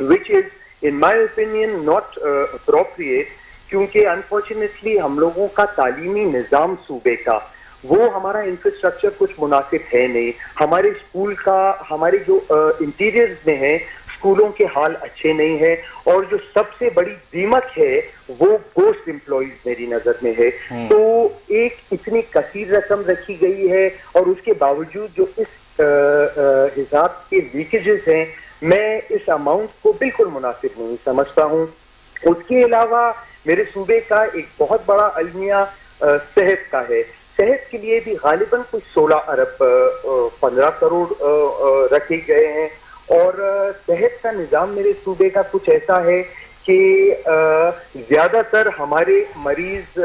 [SPEAKER 4] which is in my opinion not appropriate, کیونکہ انفارچونیٹلی ہم لوگوں کا تعلیمی نظام صوبے کا وہ ہمارا انفراسٹرکچر کچھ مناسب ہے نہیں. ہمارے اسکول کا ہمارے جو انٹیریئرز میں ہیں اسکولوں کے حال اچھے نہیں ہیں, اور جو سب سے بڑی دیمک ہے وہ گوشت امپلائیز میری نظر میں ہے. تو ایک اتنی کثیر رقم رکھی گئی ہے, اور اس کے باوجود جو اس حساب کے لیکیجز ہیں, میں اس اماؤنٹ کو بالکل مناسب نہیں سمجھتا ہوں. اس کے علاوہ میرے صوبے کا ایک بہت بڑا المیہ صحت کا ہے. صحت کے لیے بھی غالباً کچھ 16 ارب 15 کروڑ رکھے گئے ہیں, اور صحت کا نظام میرے صوبے کا کچھ ایسا ہے کہ زیادہ تر ہمارے مریض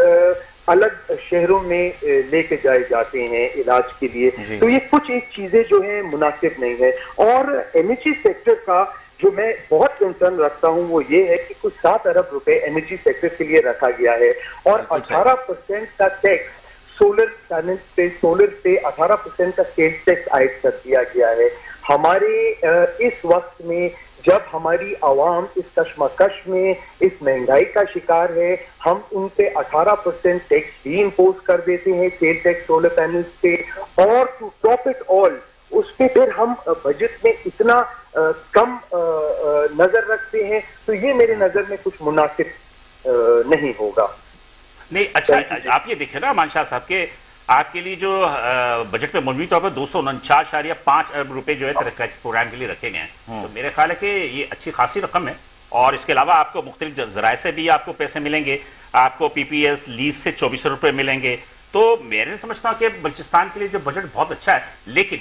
[SPEAKER 4] الگ شہروں میں لے کے جائے جاتے ہیں علاج کے لیے. تو یہ کچھ ایک چیزیں جو ہیں مناسب نہیں ہے. اور انرجی سیکٹر کا جو میں بہت کنسرن رکھتا ہوں وہ یہ ہے کہ کچھ 7 ارب روپے انرجی سیکٹر کے لیے رکھا گیا ہے, اور 18% کا ٹیکس سولر پینلز پہ 18% کا سیلز ٹیکس عائد کر دیا گیا ہے. ہمارے اس وقت میں جب ہماری عوام اس کشمکش میں اس مہنگائی کا شکار ہے، ہم ان پہ 18% ٹیکس بھی امپوز کر دیتے ہیں، سیل ٹیکس سولر پینلز پہ، اور ٹو ٹاپ اٹ آل اس پہ پھر ہم بجٹ میں اتنا کم نظر رکھتے ہیں، تو یہ میرے نظر میں کچھ مناسب نہیں ہوگا.
[SPEAKER 1] نہیں اچھا، آپ یہ دیکھیں نا امان شاہ صاحب کے آپ کے لیے جو بجٹ میں مجموعی طور پر 249.5 ارب روپے جو ہے ترقیاتی پروگرام کے لیے رکھے گئے ہیں، تو میرے خیال ہے کہ یہ اچھی خاصی رقم ہے. اور اس کے علاوہ آپ کو مختلف ذرائع سے بھی آپ کو پیسے ملیں گے، آپ کو پی پی ایس لیز سے 2400 روپے ملیں گے. تو میرے سمجھتا ہوں کہ بلوچستان کے لیے جو بجٹ بہت اچھا ہے، لیکن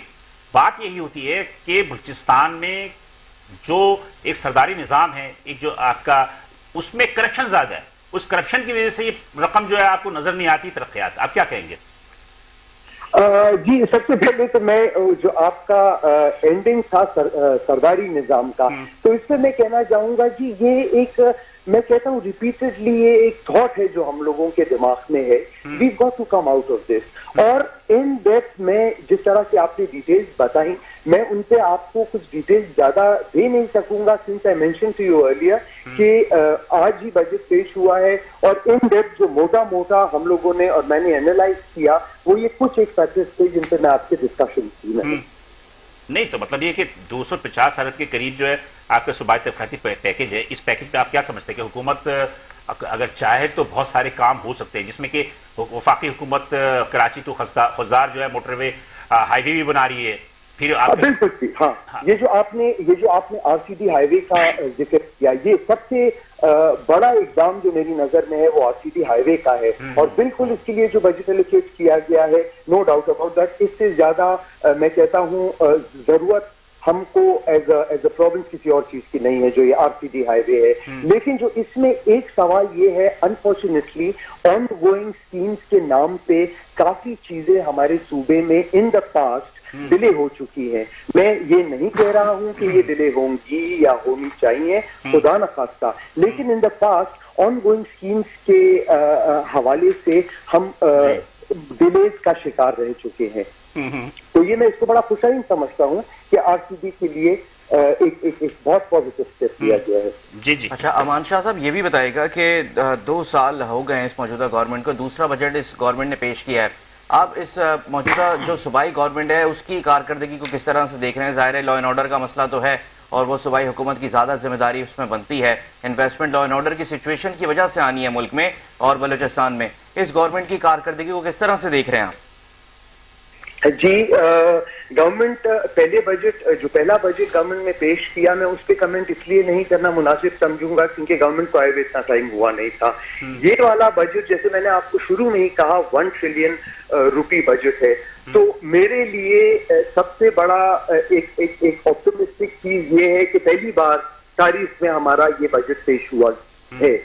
[SPEAKER 1] بات یہی ہوتی ہے کہ بلوچستان میں جو ایک سرداری نظام ہے، ایک جو آپ کا اس میں کرپشن زیادہ ہے، اس کرپشن کی وجہ سے یہ رقم جو ہے آپ کو نظر نہیں آتی ترقیات. آپ کیا کہیں گے؟
[SPEAKER 4] جی سب سے پہلے تو میں جو آپ کا اینڈنگ تھا سرداری نظام کا، تو اس سے میں کہنا چاہوں گا جی یہ ایک میں کہتا ہوں ریپیٹڈلی یہ ایک تھاٹ ہے جو ہم لوگوں کے دماغ میں ہے. We got to come out of this. اور ان ڈیپتھ میں جس طرح سے آپ نے ڈیٹیلز بتائیں، میں ان پہ آپ کو کچھ ڈیٹیلز زیادہ دے نہیں سکوں گا، since I mention to you earlier کہ آج ہی بجٹ پیش ہوا ہے، اور ان ڈیپتھ جو موٹا موٹا ہم لوگوں نے اور میں نے اینالائز کیا وہ یہ کچھ ایک فیکٹرز تھے جن پہ میں آپ سے ڈسکشن کی.
[SPEAKER 1] نہیں تو مطلب یہ کہ 250 ارب کے قریب جو ہے آپ کا صوبائی ترقیاتی پیکج ہے. اس پیکج پہ آپ کیا سمجھتے ہیں کہ حکومت اگر چاہے تو بہت سارے کام ہو سکتے ہیں، جس میں کہ وفاقی حکومت کراچی تو خزدار جو ہے موٹر وے ہائی وے بھی بنا رہی ہے. پھر
[SPEAKER 4] بالکل ہاں، یہ جو آپ نے آر سی ڈی ہائی وے کا ذکر کیا، یہ سب سے بڑا اقدام جو میری نظر میں ہے وہ آر سی ڈی ہائی وے کا ہے، اور بالکل اس کے لیے جو بجٹ ایلوکیٹ کیا گیا ہے، نو ڈاؤٹ اباؤٹ دیٹ، اس سے زیادہ میں کہتا ہوں ضرورت ہم کو ایز اے پروونس کسی اور چیز کی نہیں ہے جو یہ آر سی ڈی ہائی وے ہے. لیکن جو اس میں ایک سوال یہ ہے، انفارچونیٹلی آن گوئنگ اسکیمز کے نام پہ کافی چیزیں ہمارے صوبے میں ان دا پاسٹ ڈیلے ہو چکی ہے. میں یہ نہیں کہہ رہا ہوں کہ یہ ڈیلے ہوں گی یا ہونی چاہیے، خدا نخواستہ، لیکن in the past ongoing schemes کے حوالے سے ہم ڈیلیز کا شکار رہ چکے ہیں. تو یہ میں اس کو بڑا خوشائن سمجھتا ہوں کہ آر سی ڈی کے لیے ایک بہت پازیٹیو اسٹیپ لیا گیا ہے.
[SPEAKER 1] جی جی.
[SPEAKER 2] اچھا امان شاہ صاحب یہ بھی بتائے گا کہ 2 سال ہو گئے ہیں اس موجودہ گورنمنٹ کو، دوسرا بجٹ اس گورنمنٹ نے پیش کیا ہے. آپ اس موجودہ جو صوبائی گورنمنٹ ہے اس کی کارکردگی کو کس طرح سے دیکھ رہے ہیں؟ ظاہر ہے لا اینڈ آرڈر کا مسئلہ تو ہے اور وہ صوبائی حکومت کی زیادہ ذمہ داری اس میں بنتی ہے. انویسٹمنٹ لا اینڈ آرڈر کی سچویشن کی وجہ سے آنی ہے ملک میں اور بلوچستان میں. اس گورنمنٹ کی کارکردگی کو کس طرح سے دیکھ رہے ہیں آپ؟
[SPEAKER 4] جی گورنمنٹ پہلا بجٹ گورنمنٹ نے پیش کیا، میں اس پہ کمنٹ اس لیے نہیں کرنا مناسب سمجھوں گا کیونکہ گورنمنٹ کو آئے ہوئے اتنا ٹائم ہوا نہیں تھا. یہ والا بجٹ جیسے میں نے آپ کو شروع میں ہی کہا 1 ٹریلین روپی بجٹ ہے. تو میرے لیے سب سے بڑا ایک آپٹمسٹک چیز یہ ہے کہ پہلی بار تاریخ میں ہمارا یہ بجٹ پیش ہوا ہے.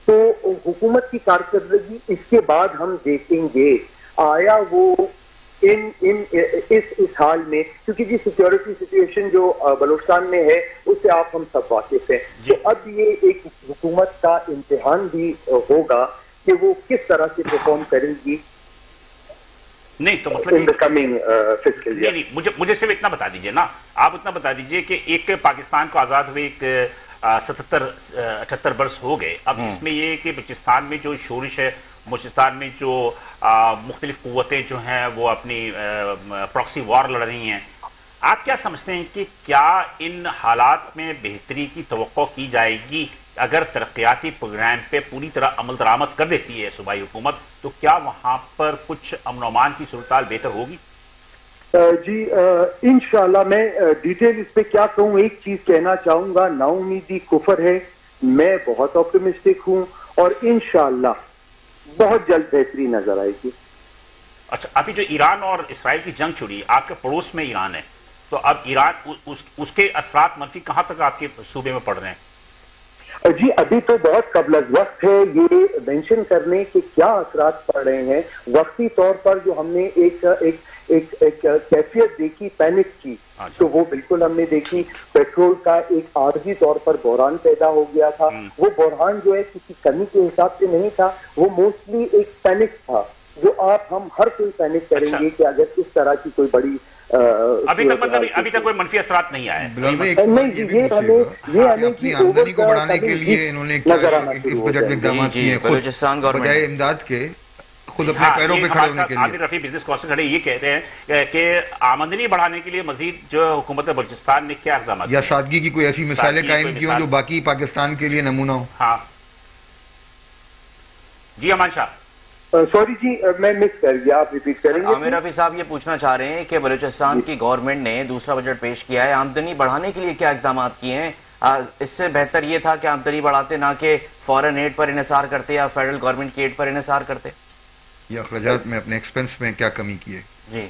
[SPEAKER 4] تو حکومت کی کارکردگی اس کے بعد ہم دیکھیں گے آیا وہ اس حال میں، کیونکہ جی سیکیورٹی سچویشن جو بلوچستان میں ہے اس سے آپ ہم سب واقف ہیں. تو اب یہ ایک حکومت کا امتحان بھی ہوگا کہ وہ کس طرح سے پرفارم کرے گی.
[SPEAKER 1] نہیں تو مطلب مجھے صرف اتنا بتا دیجئے نا، آپ اتنا بتا دیجئے کہ ایک پاکستان کو آزاد ہوئے ایک 78 برس ہو گئے. اب اس میں یہ کہ بلوچستان میں جو شورش ہے، بلوچستان میں جو مختلف قوتیں جو ہیں وہ اپنی پراکسی وار لڑ رہی ہیں، آپ کیا سمجھتے ہیں کہ کیا ان حالات میں بہتری کی توقع کی جائے گی؟ اگر ترقیاتی پروگرام پہ پوری طرح عمل درآمد کر دیتی ہے صوبائی حکومت تو کیا وہاں پر کچھ امن و امان کی صورتحال بہتر ہوگی؟
[SPEAKER 4] جی انشاءاللہ میں ڈیٹیل اس پہ کیا کہوں، ایک چیز کہنا چاہوں گا، نا امیدی کفر ہے. میں بہت آپٹمسٹک ہوں اور انشاءاللہ بہت جلد بہتری نظر آئے گی.
[SPEAKER 1] اچھا، ابھی جو ایران اور اسرائیل کی جنگ چھڑی، آپ کے پڑوس میں ایران ہے، تو اب ایران اس کے اثرات منفی کہاں تک آپ کے صوبے میں پڑ رہے ہیں؟
[SPEAKER 4] جی ابھی تو بہت قبل از وقت ہے یہ مینشن کرنے کہ کیا اثرات پڑ رہے ہیں. وقتی طور پر جو ہم نے ایک کیفیت دیکھی پینک کی، تو وہ بالکل ہم نے دیکھی. پیٹرول کا ایک عارضی طور پر بحران پیدا ہو گیا تھا. وہ بحران جو ہے کسی کمی کے حساب سے نہیں تھا، وہ موسٹلی ایک پینک تھا جو ہم ہر کوئی پینک کریں گے کہ اگر اس طرح کی کوئی بڑی
[SPEAKER 1] ابھی تک مطلب ابھی تک کوئی منفی اثرات نہیں آئے.
[SPEAKER 3] بلال بھائی
[SPEAKER 4] نہیں جی یہ ہمیں
[SPEAKER 3] اپنی آمدنی کو بڑھانے کے لیے انہوں نے اس بجٹ میں اقدامات کیے ہیں
[SPEAKER 2] بلوچستان
[SPEAKER 3] خود
[SPEAKER 2] گورنمنٹ
[SPEAKER 3] بجائے امداد کے خود اپنے پیروں پہ کھڑے ہونے کے لیے.
[SPEAKER 1] عامر رفیع بزنس کونسل کھڑے یہ کہتے ہیں کہ آمدنی بڑھانے کے لیے مزید جو حکومت بلوچستان نے کیا اقدامات
[SPEAKER 3] یا سادگی کی کوئی ایسی مثالیں قائم کی ہوں جو باقی پاکستان کے لیے نمونہ ہو.
[SPEAKER 1] ہاں جی امان شاہ.
[SPEAKER 4] سوری جی میں مس کر گیا, آپ ریپیٹ کریں گے.
[SPEAKER 2] عامر رفیع صاحب یہ پوچھنا چاہ رہے ہیں کہ بلوچستان کی گورنمنٹ نے دوسرا بجٹ پیش کیا ہے, آمدنی بڑھانے کے لیے کیا اقدامات کیے ہیں؟ اس سے بہتر یہ تھا کہ آمدنی بڑھاتے نہ کہ فورن ایڈ پر انحصار کرتے یا فیڈرل گورنمنٹ کی ایڈ پر انحصار کرتے.
[SPEAKER 3] یا اخراجات میں اپنے ایکسپنس میں کیا کمی کی ہے؟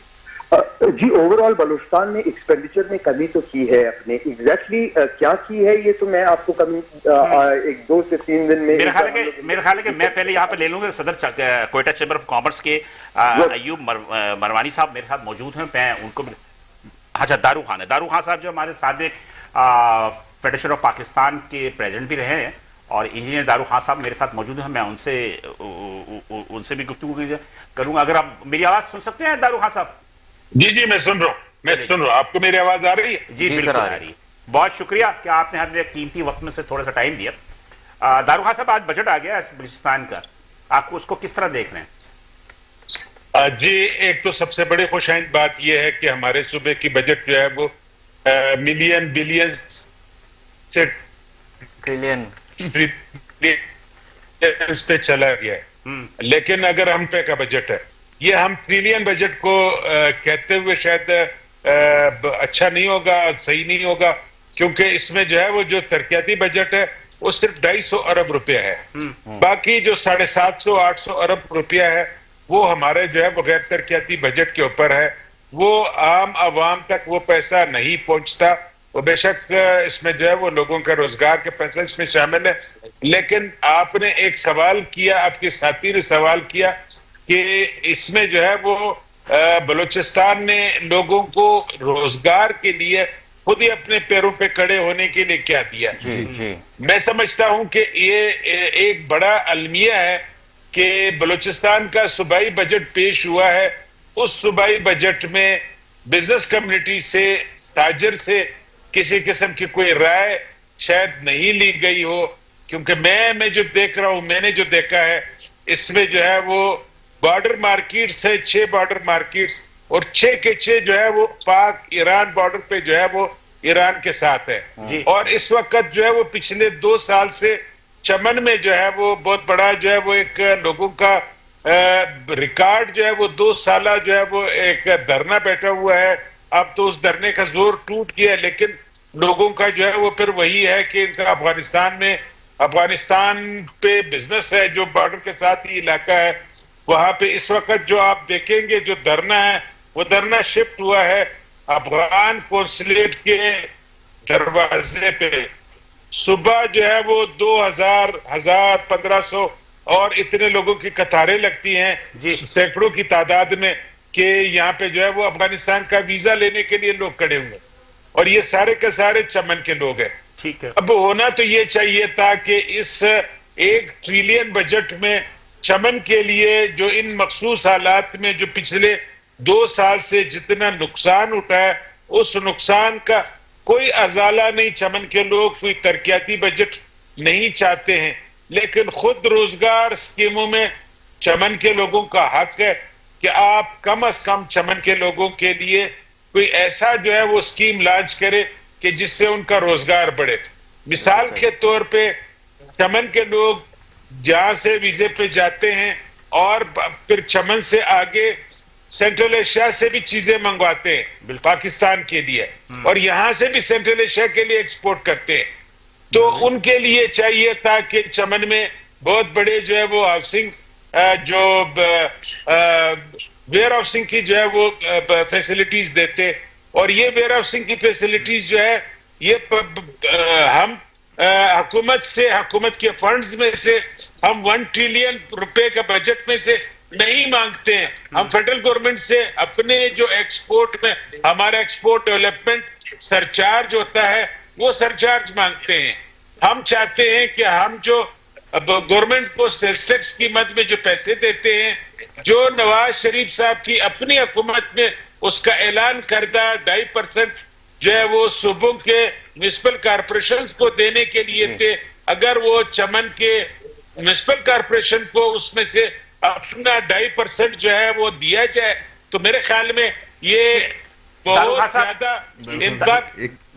[SPEAKER 4] جی اوور آل بلوچستان نے ایکسپینڈیچر میں کمی تو کی ہے اپنے, ایگزیکٹلی کیا کی ہے یہ تو میں آپ کو کمی ایک 2 سے 3 دن میں.
[SPEAKER 1] میرا خیال ہے کہ میں پہلے یہاں پہ لے لوں گا صدر کوئٹہ چیمبر آف کامرس کے ایوب مروانی صاحب میرے ساتھ موجود ہیں. میں ان کو اچھا دارو خان ہے, دارو خان صاحب جو ہمارے سابق فیڈریشن آف پاکستان کے پریزیڈنٹ بھی رہے ہیں, اور انجینئر دارو خان صاحب میرے ساتھ موجود ہیں. میں ان سے بھی گفتگو کروں گا. اگر آپ میری آواز سن سکتے ہیں دارو خان صاحب؟
[SPEAKER 5] جی میں سن رہا ہوں, آپ کو میری آواز آ رہی ہے؟
[SPEAKER 1] جی بالکل آ رہی ہے. بہت شکریہ کہ آپ نے ہمیں قیمتی وقت میں سے تھوڑا سا ٹائم دیا. دارو خان صاحب آج بجٹ آ گیا بلوچستان کا, آپ کو اس کو کس طرح دیکھ رہے ہیں؟
[SPEAKER 5] جی ایک تو سب سے بڑی خوش آئند بات یہ ہے کہ ہمارے صوبے کی بجٹ جو ہے وہ ملین بلین سے
[SPEAKER 2] ٹریلین
[SPEAKER 5] پہ چلا گیا ہے. لیکن اگر ہم پہ کا بجٹ ہے, یہ ہم ٹریلین بجٹ کو کہتے ہوئے شاید اچھا نہیں ہوگا, صحیح نہیں ہوگا, کیونکہ اس میں جو ہے وہ جو ترقیاتی بجٹ ہے وہ صرف 250 ارب روپیہ ہے. باقی جو 750-800 ارب روپیہ ہے وہ ہمارے جو ہے وہ غیر ترقیاتی بجٹ کے اوپر ہے. وہ عام عوام تک وہ پیسہ نہیں پہنچتا. وہ بے شک اس میں جو ہے وہ لوگوں کا روزگار کے پیسہ اس میں شامل ہے. لیکن آپ نے ایک سوال کیا, آپ کے ساتھی نے سوال کیا کہ اس میں جو ہے وہ بلوچستان نے لوگوں کو روزگار کے لیے خود ہی اپنے پیروں پہ کھڑے ہونے کے لیے کیا دیا. میں سمجھتا ہوں کہ یہ ایک بڑا المیہ ہے کہ بلوچستان کا صوبائی بجٹ پیش ہوا ہے. اس صوبائی بجٹ میں بزنس کمیونٹی سے, تاجر سے کسی قسم کی کوئی رائے شاید نہیں لی گئی ہو, کیونکہ میں جو دیکھ رہا ہوں, میں نے جو دیکھا ہے اس میں جو ہے وہ بارڈر مارکیٹس ہے, 6 بارڈر مارکیٹس, اور 6 کے 6 جو ہے وہ پاک ایران بارڈر پہ جو ہے وہ ایران کے ساتھ ہے. اور اس وقت جو ہے وہ پچھلے 2 سال سے چمن میں جو ہے وہ بہت بڑا جو ہے وہ ایک لوگوں کا ریکارڈ جو ہے وہ 2 سالہ جو ہے وہ ایک دھرنا بیٹھا ہوا ہے. اب تو اس دھرنے کا زور ٹوٹ گیا, لیکن لوگوں کا جو ہے وہ پھر وہی ہے کہ ان کا افغانستان پہ بزنس ہے جو بارڈر کے ساتھ ہی علاقہ ہے. وہاں پہ اس وقت جو آپ دیکھیں گے جو دھرنا ہے وہ دھرنا شفٹ ہوا ہے افغان قونصلیٹ کے دروازے پہ. صبح جو ہے وہ 2000 1500 اور اتنے لوگوں کی قطاریں لگتی ہیں, سینکڑوں کی تعداد میں, کہ یہاں پہ جو ہے وہ افغانستان کا ویزا لینے کے لیے لوگ کھڑے ہوئے, اور یہ سارے کے سارے چمن کے لوگ ہیں. اب ہونا تو یہ چاہیے تھا کہ اس 1 ٹریلین بجٹ میں چمن کے لیے جو ان مخصوص حالات میں جو پچھلے 2 سال سے جتنا نقصان اٹھا ہے اس نقصان کا کوئی ازالہ نہیں. چمن کے لوگ کوئی ترقیاتی بجٹ نہیں چاہتے ہیں, لیکن خود روزگار اسکیموں میں چمن کے لوگوں کا حق ہے کہ آپ کم از کم چمن کے لوگوں کے لیے کوئی ایسا جو ہے وہ اسکیم لانچ کرے کہ جس سے ان کا روزگار بڑھے. مثال کے طور پہ چمن کے لوگ جہاں سے ویزے پہ جاتے ہیں اور پھر چمن سے آگے سینٹرل ایشیا سے بھی چیزیں منگواتے ہیں پاکستان کے لیے, اور یہاں سے بھی سینٹرل ایشیا کے لیے ایکسپورٹ کرتے ہیں. تو ان کے لیے چاہیے تھا کہ چمن میں بہت بڑے جو ہے وہ ہاؤسنگ جو ویئر ہاؤسنگ کی جو ہے وہ فیسلٹیز دیتے, اور یہ ویئر ہاؤسنگ کی فیسلٹیز جو ہے یہ ہم حکومت کے فنڈز میں سے ہم 1 ٹریلین روپے کا بجٹ میں سے نہیں مانگتے ہیں. ہم فیڈرل گورنمنٹ سے اپنے جو ایکسپورٹ میں ہمارا ایکسپورٹ ڈیولپمنٹ سرچارج ہوتا ہے وہ سرچارج مانگتے ہیں. ہم چاہتے ہیں کہ ہم جو گورنمنٹ کو سیلز ٹیکس کی مد میں جو پیسے دیتے ہیں, جو نواز شریف صاحب کی اپنی حکومت میں اس کا اعلان کردہ 2.5% جو ہے وہ صوبوں کے میونسپل کارپوریشنز کو دینے کے لیے تھے. اگر وہ چمن کے میونسپل کارپوریشن کو اس میں سے اپنا 2.5% جو ہے وہ دیا جائے تو میرے خیال میں یہ بہت زیادہ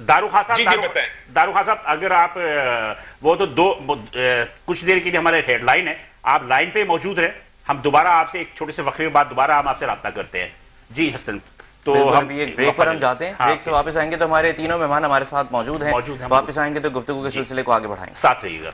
[SPEAKER 1] دارو خان صاحب اگر آپ وہ تو کچھ دیر کے لیے ہمارے ہیڈ لائن ہے، آپ لائن پہ موجود رہیں، ہم دوبارہ آپ سے ایک چھوٹے سے وقفے کے بعد دوبارہ ہم آپ سے رابطہ کرتے ہیں. جی حسن، تو
[SPEAKER 2] ہم ایک بریک پر ہم جاتے ہیں، بریک سے واپس آئیں گے تو ہمارے تینوں مہمان ہمارے ساتھ موجود ہیں، واپس آئیں گے تو گفتگو کے سلسلے کو آگے بڑھائیں گے.
[SPEAKER 1] ساتھ رہیے گا.